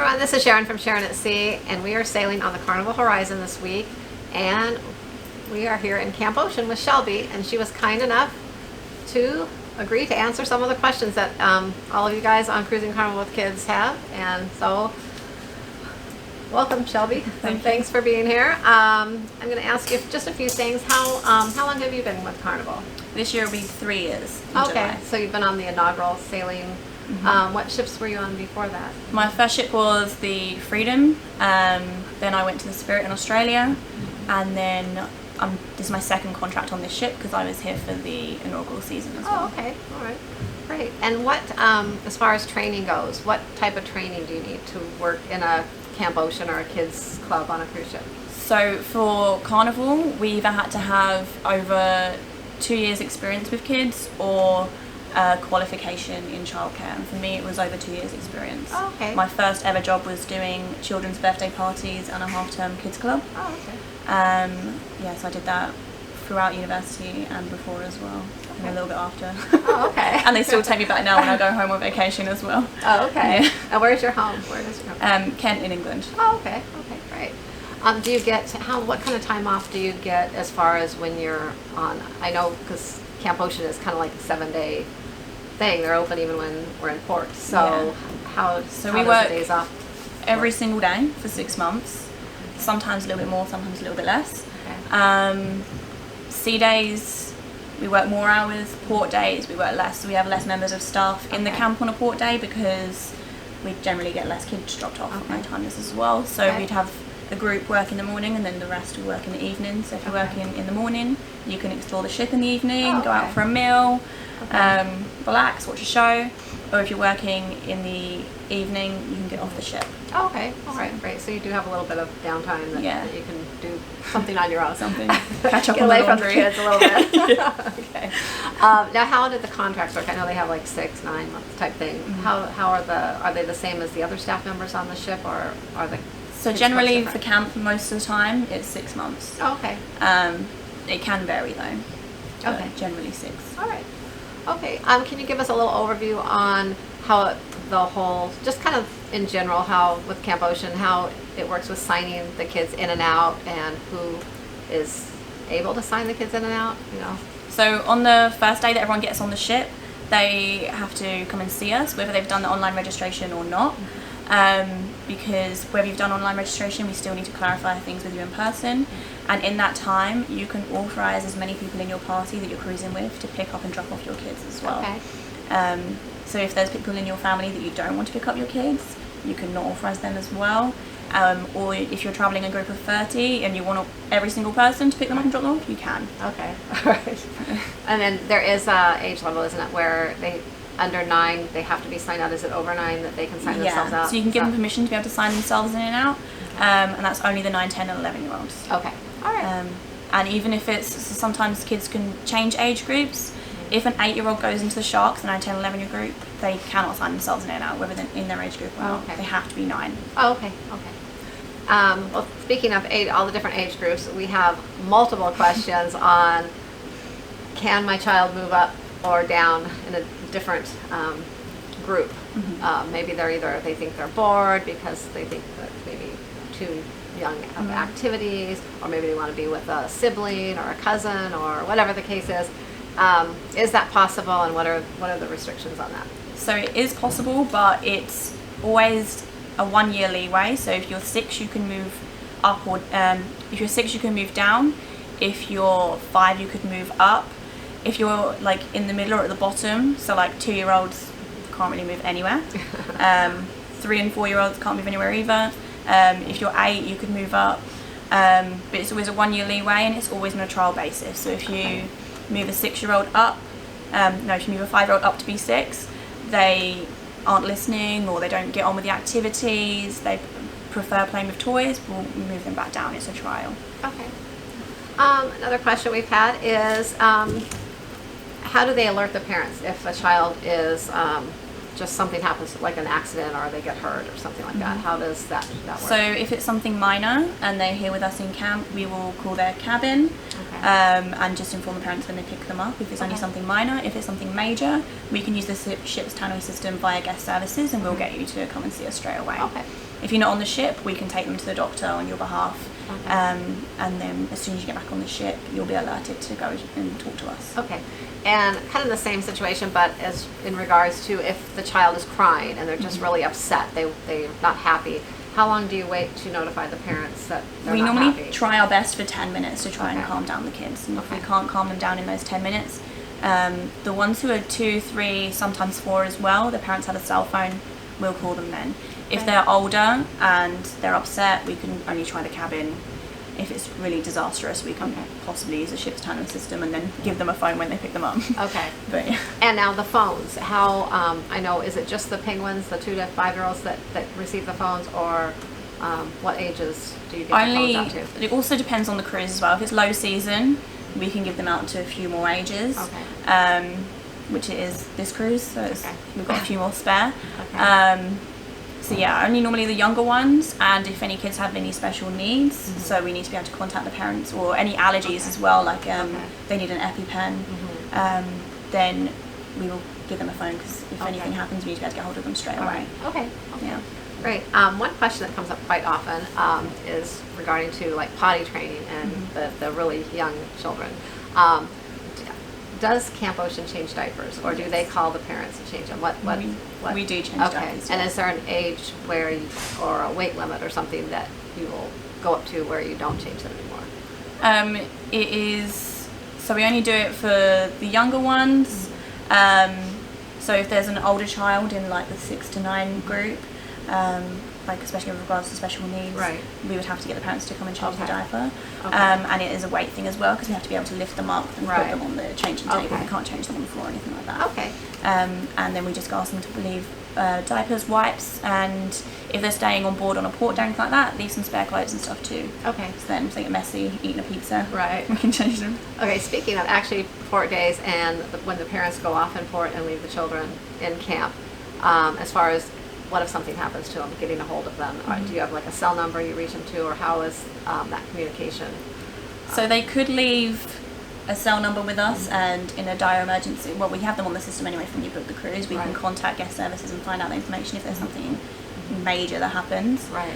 everyone, this is Sharon from Sharonatsea, and we are sailing on the Carnival horizon this week, and we are here in Camp Ocean with Shelby, and she was kind enough to agree to answer some of the questions that all of you guys on Cruising Carnival with Kids have. And so welcome, Shelby, and thanks for being here. I'm going to ask you just a few things. How long have you been with Carnival? This year will be 3 years in Okay, July. so you've been on the inaugural sailing. What ships were you on before that? My first ship was the Freedom, then I went to the Spirit in Australia, and then this is my second contract on this ship because I was here for the inaugural season as well. Oh, okay, all right, great. And what, as far as training goes, what type of training do you need to work in a Camp Ocean or a kids club on a cruise ship? So for Carnival, we either had to have over 2 years experience with kids or qualification in childcare, and for me it was over 2 years experience. Oh, okay. My first ever job was doing children's birthday parties and a half-term kids club. Oh, okay. Yes, I did that throughout university and before as well, and a little bit after. Oh, okay. And they still take me back now when I go home on vacation as well. Oh, okay. Yeah. And where's your home? Where is your home? Kent in England. Oh, okay. Okay, great. Do you get, what kind of time off do you get as far as when you're on? I know because Camp Ocean is kind of like a 7-day thing. They're open even when we're in port. So Yeah. how we does work the days off every work? single day for 6 months. Sometimes a little bit more, sometimes a little bit less. Okay. Sea days, we work more hours. Port days, we work less. So we have less members of staff in the Okay. camp on a port day because we generally get less kids dropped off at night times as well. So Okay. we'd have a group work in the morning and then the rest will work in the evening. So if you're Okay. working in the morning, you can explore the ship in the evening, Oh, go out okay. for a meal, Okay. relax, watch a show. Or if you're working in the evening, you can get off the ship. Oh, okay. All right. Great. So you do have a little bit of downtime that, Yeah. that you can do something on your own. Something. Catch up Get on the away from the laundry. kids a little bit. Yeah. Okay. Now, how did the contracts work? I know they have like 6, 9 months type thing. How are they the same as the other staff members on the ship, or are the So kids' generally clubs for different? camp, most of the time, it's 6 months. Oh, okay. It can vary though. But Okay. generally 6. All right. Okay. Can you give us a little overview on how the whole, just kind of in general, how with Camp Ocean, how it works with signing the kids in and out, and who is able to sign the kids in and out? You know. So on the first day that everyone gets on the ship, they have to come and see us, whether they've done the online registration or not. Because whether you've done online registration, we still need to clarify things with you in person. And in that time, you can authorise as many people in your party that you're cruising with to pick up and drop off your kids as well. Okay. So if there's people in your family that you don't want to pick up your kids, you can not authorise them as well. Or if you're travelling a group of 30 and you want every single person to pick them up and drop them off, you can. Okay. All right. And then there is a age level, isn't it, where they under 9 they have to be signed out? Is it over 9 that they can sign themselves out? So you can give them permission to be able to sign themselves in and out, and that's only the 9, 10 and 11-year-olds. Okay. All right. And even if it's, sometimes kids can change age groups. If an 8-year-old goes into the Sharks, the 9, 10, 11-year group, they cannot sign themselves in and out, whether they're in their age group or not. Okay. They have to be 9. Oh, okay. Okay. Well, speaking of all the different age groups, we have multiple questions on, can my child move up or down in a different group? Maybe they think they're bored because they think that maybe too young of activities, or maybe they want to be with a sibling or a cousin or whatever the case is. Is that possible, and what are the restrictions on that? So it is possible, but it's always a 1-year leeway. So if you're 6, you can move up, or if you're 6, you can move down. If you're 5, you could move up. If you're like in the middle or at the bottom, so like 2-year-olds can't really move anywhere. 3 and 4-year-olds can't move anywhere either. If you're 8, you could move up. But it's always a 1-year leeway, and it's always on a trial basis. So if you move a 6-year-old up, if you move a 5-year-old up to be 6, they aren't listening or they don't get on with the activities, they prefer playing with toys, we'll move them back down. It's a trial. Okay. Another question we've had is, how do they alert the parents if a child is just something happens, like an accident or they get hurt or something like that? How does that work? So if it's something minor and they're here with us in camp, we will call their cabin. Okay. and just inform the parents when they pick them up if it's only something minor. If it's something major, we can use the ship's tannoy system via guest services, and we'll get you to come and see us straight away. Okay. If you're not on the ship, we can take them to the doctor on your behalf, and then as soon as you get back on the ship, you'll be alerted to go and talk to us. Okay. And kind of the same situation, but as in regards to if the child is crying and they're just really upset, they're not happy, how long do you wait to notify the parents that they're We not normally happy? try our best for 10 minutes to try and Okay. calm down the kids. And if we Okay. can't calm them down in those 10 minutes, the ones who are 2, 3, sometimes 4 as well, the parents have a cell phone, we'll call them then. If Okay. they're older and they're upset, we can only try the cabin. If it's really disastrous, we can possibly use a ship's tannoy system and then give them a phone when they pick them up. Okay. But yeah. And now the phones, how, I know, is it just the penguins, the 2 to 5-year-olds that receive the phones, or what ages do you get the phones out to? It also depends on the cruise as well. If it's low season, we can give them out to a few more ages. Okay. Which it is this cruise, so Okay. we've got a few more spare. Okay. So yeah, only normally the younger ones, and if any kids have any special needs, so we need to be able to contact the parents, or any allergies as well, like they need an EpiPen, then we will give them a phone, because if anything happens, we need to be able to get hold of them straight away. Okay. Yeah. Great. One question that comes up quite often is regarding to like potty training and the really young children. Does Camp Ocean change diapers, or do they call the parents to change them? What? We do change Okay. diapers. And yeah. is there an age where or a weight limit or something that you will go up to where you don't change them anymore? It is, so we only do it for the younger ones. So if there's an older child in like the 6 to 9 group, like especially with regards to special needs, Right. we would have to get the parents to come and change the diaper. Okay. And it is a weight thing as well, because we have to be able to lift them up and Right. put them on the changing table. Okay. We can't change them on the floor or anything like that. Okay. And then we just ask them to leave diapers, wipes, and if they're staying on board on a port or anything like that, leave some spare clothes and stuff too. Okay. So then if they get messy eating a pizza, Right. we can change them. Okay, speaking of actually port days and when the parents go off in port and leave the children in camp, as far as what if something happens to them, getting a hold of them, or do you have like a cell number you reach them to, or how is that communication? So they could leave a cell number with us, and in a dire emergency, well, we have them on the system anyway from when you book the cruise, we can Right. contact guest services and find out the information if there's something major that happens. Right.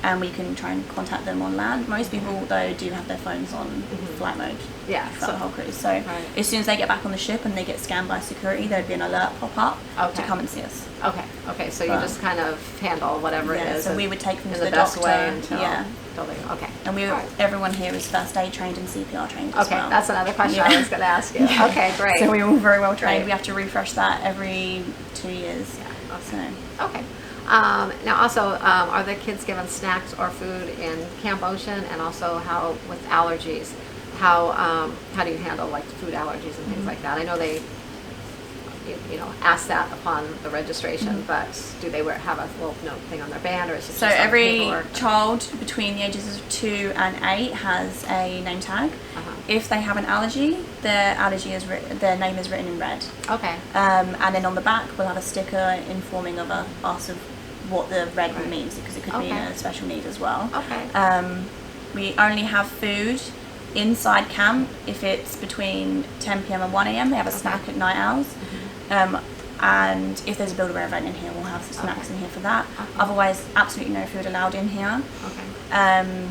And we can try and contact them on land. Most people, though, do have their phones on flight mode Yeah. throughout the whole cruise. So Right. as soon as they get back on the ship and they get scanned by security, there'd be an alert pop up to Okay. come and see us. Okay. Okay. So you just kind of handle whatever it Yeah, is. so and- we would take them in to the best doctor. way until Yeah. they. Okay. And All right. everyone here is first aid trained and CPR trained as Okay, well. that's another question I was going to ask you. Yeah. Okay, great. So we're all very well trained. Right. We have to refresh that every 2 years. Yeah, So Okay. Now also, are the kids given snacks or food in Camp Ocean, and also how with allergies? How do you handle like food allergies and things like that? I know they ask that upon the registration, but do they have a little note thing on their band, or is it just So on the every paperwork? child between the ages of 2 and 8 has a name tag. If they have an allergy, their their name is written in red. Okay. And then on the back we'll have a sticker informing us of what the red means, because it could be Okay. a special need as well. Okay. We only have food inside camp if it's between 10 p.m. and 1 a.m. They have a snack at night hours. And if there's a Build-A-Bear event in here, we'll have some snacks in here for that. Otherwise, absolutely no food allowed in here. Okay.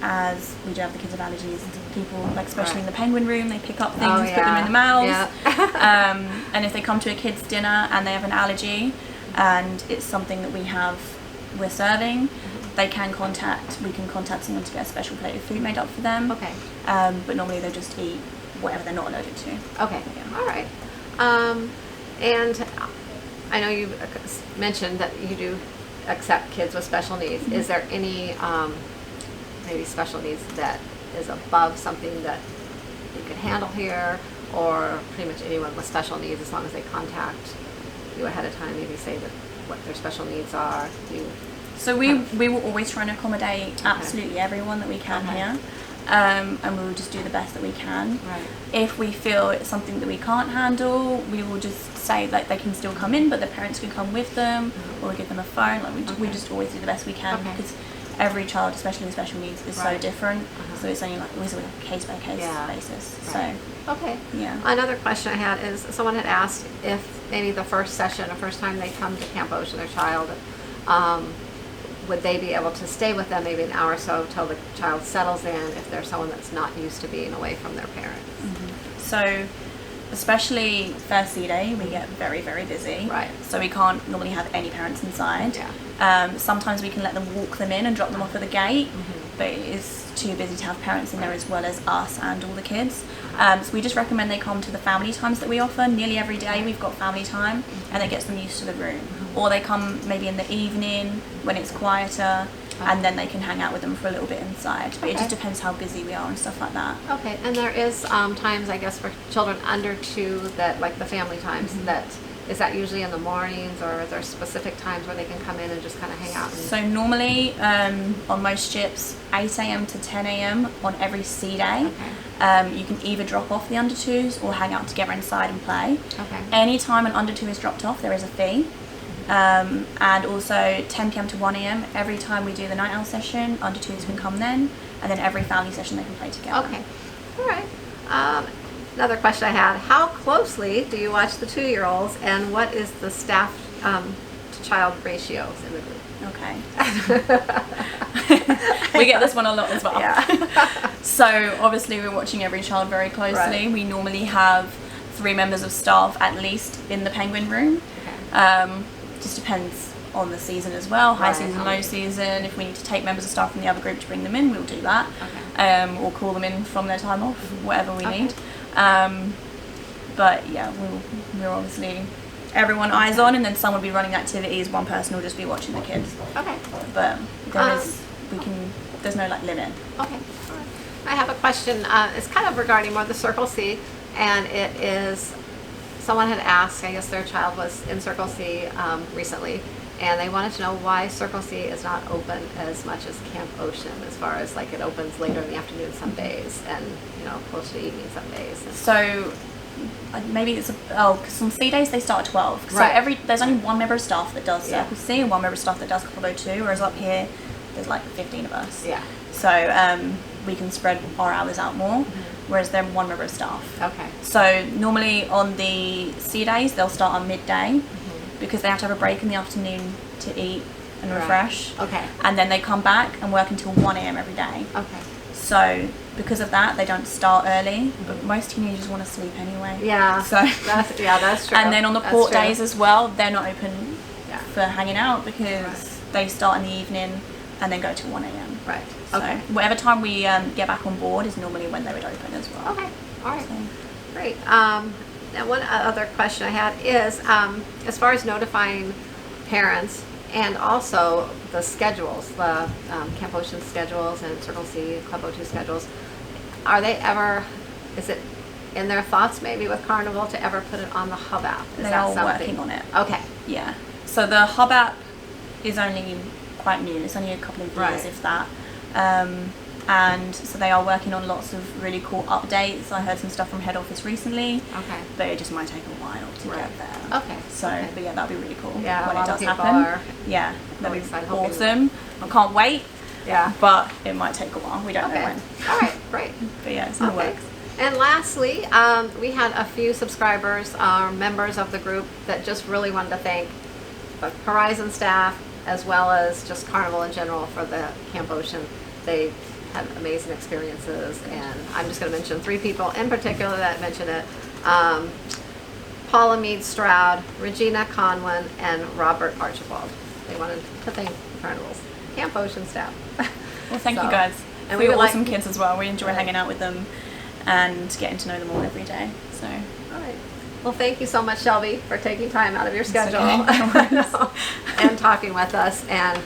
As we do have the kids with allergies. People, like especially in the penguin room, they pick up things, Oh, put them in the mouths. Yeah. And if they come to a kid's dinner and they have an allergy, and it's something that we're serving, we can contact someone to get a special plate of food made up for them. Okay. But normally they just eat whatever they're not allergic to. Okay. Yeah. All right. And I know you mentioned that you do accept kids with special needs. Is there any maybe special needs that is above something that you could handle here, or pretty much anyone with special needs, as long as they contact you ahead of time, maybe say that what their special needs are? So we will always try and accommodate absolutely everyone that we can here. And we will just do the best that we can. Right. If we feel it's something that we can't handle, we will just say like they can still come in, but the parents can come with them, or we give them a phone. Like we just always do the best we can, because every child, especially with special needs, is so Right. different. Uh-huh. So it's only like always on a case by case basis. Right. Okay. Yeah. Another question I had is someone had asked if maybe the first session, the first time they come to Camp Ocean, their child, would they be able to stay with them maybe an hour or so till the child settles in if they're someone that's not used to being away from their parents? Mm-hmm. So, especially first sea day, we get very, very busy. Right. So we can't normally have any parents inside. Yeah. Sometimes we can let them walk them in and drop them off at the gate, Mm-hmm. but it is too busy to have parents in there as well as us and all the kids. So we just recommend they come to the family times that we offer. Nearly every day we've got family time, and it gets them used to the room. Or they come maybe in the evening when it's quieter, and then they can hang out with them for a little bit inside. But it Okay. just depends how busy we are and stuff like that. Okay, and there is times, I guess, for children under 2 that, like the family times, that is that usually in the mornings, or are there specific times where they can come in and just kind of hang out? And, So normally on most ships, 8 a.m. to 10 a.m. on every sea day. You can either drop off the under 2s or hang out together inside and play. Okay. Anytime an under 2 is dropped off, there is a fee. And also 10 p.m. to 1 a.m. every time we do the night owl session, under 2s can come then, and then every family session they can play together. Okay, all right. Another question I had, how closely do you watch the 2-year-olds, and what is the staff to child ratios in the group? Okay. We get this one a lot as well. Yeah. So obviously we're watching every child very closely. Right. We normally have 3 members of staff at least in the penguin room. Okay. Just depends on the season as well. High Right. season, low season. If we need to take members of staff from the other group to bring them in, we'll do that. Okay. Or call them in from their time off, whatever we Okay. need. But yeah, we're obviously everyone eyes on, and then someone will be running activities. One person will just be watching the kids. Okay. But there's no like limit. Okay. All right. I have a question. It's kind of regarding more the Circle C, and it is someone had asked. I guess their child was in Circle C recently, and they wanted to know why Circle C is not open as much as Camp Ocean, as far as like it opens later in the afternoon some days, and close to evening some days. So maybe it's because on sea days they start at 12. So Right. there's only one member of staff that does Yeah. Circle C and one member of staff that does Combo 2, whereas up here there's like 15 of us. Yeah. So we can spread our hours out more, whereas they're one member of staff. Okay. So normally on the sea days they'll start on midday because they have to have a break in the afternoon to eat and Right. refresh. Okay. And then they come back and work until 1 a.m. every day. Okay. So because of that, they don't start early, but most teenagers want to sleep anyway. Yeah. So that's true. and then on the That's port true. days as well, they're not open Yeah. for hanging out because they start in the evening and then go till 1 a.m. Right. So Okay. whatever time we get back on board is normally when they would open as well. Okay. All right. So, Great. Now, one other question I had is, as far as notifying parents and also the schedules, the Camp Ocean schedules and Circle C, Club O2 schedules, are they ever, is it in their thoughts maybe with Carnival to ever put it on the Hub app? Is they that are something? working on it. Okay. Yeah. So the Hub app is only quite new. It's only a couple of years, Right. if that. And so they are working on lots of really cool updates. I heard some stuff from head office recently, Okay. but it just might take a while to Right. get there. Okay. So, Okay. but yeah, that'd be really cool Yeah, a when it lot of does people happen. are Yeah, that'd really be excited, hoping- awesome. I can't wait, Yeah. but it might take a while. We don't know Okay. when. All right. Great. But yeah, it's in the Okay. works. And lastly, we had a few subscribers, members of the group, that just really wanted to thank the Horizon staff as well as just Carnival in general for the Camp Ocean. They had amazing experiences, and I'm just going to mention 3 people in particular that mentioned it. Paula Mead Stroud, Regina Conwin, and Robert Archibald. They wanted to thank Carnival's Camp Ocean staff. Well, thank So, you guys. and We we were would awesome like- kids as well. We enjoy Right. hanging out with them and getting to know them all every day. So All right. Well, thank you so much, Shelby, for taking time out of your schedule okay. No worries. and talking with us. And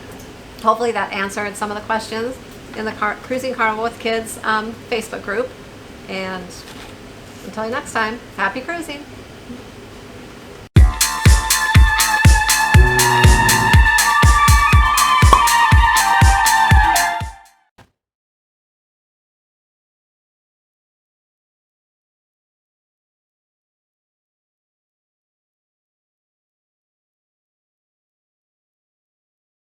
hopefully that answered some of the questions in the Cruising Carnival with Kids Facebook group. And until next time, happy cruising.